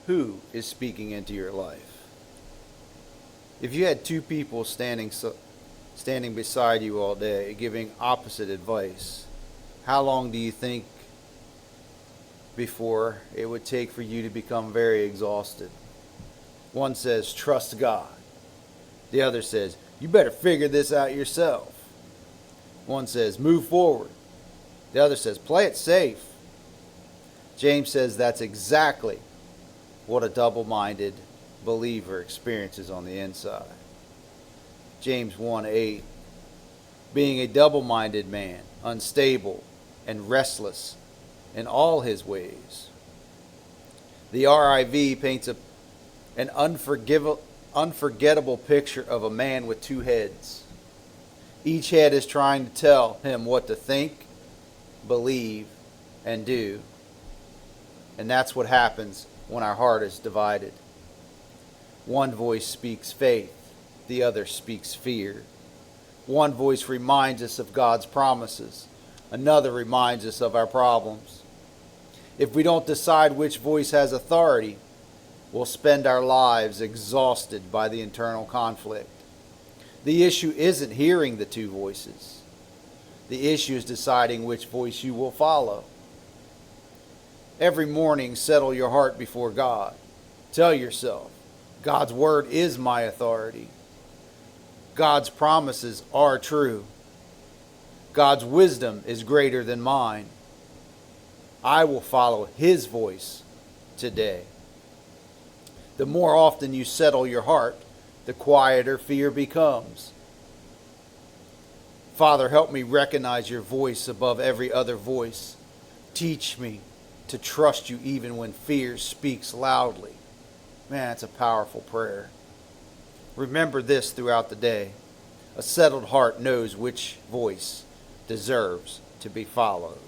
who is speaking into your life? If you had two people standing beside you all day giving opposite advice, how long do you think before it would take for you to become very exhausted? One says, trust God. The other says, you better figure this out yourself. One says, move forward. The other says, play it safe. James says that's exactly what a double-minded believer experiences on the inside. James 1:8, being a double-minded man, unstable and restless in all his ways. The RIV paints an unforgettable picture of a man with two heads. Each head is trying to tell him what to think, believe, and do. And that's what happens when our heart is divided. One voice speaks faith, the other speaks fear. One voice reminds us of God's promises, another reminds us of our problems. If we don't decide which voice has authority, we'll spend our lives exhausted by the internal conflict. The issue isn't hearing the two voices. The issue is deciding which voice you will follow. Every morning, settle your heart before God. Tell yourself, God's word is my authority. God's promises are true. God's wisdom is greater than mine. I will follow His voice today. The more often you settle your heart, the quieter fear becomes. Father, help me recognize your voice above every other voice. Teach me to trust you even when fear speaks loudly. Man, it's a powerful prayer. Remember this throughout the day. A settled heart knows which voice deserves to be followed.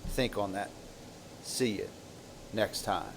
Think on that. See you next time.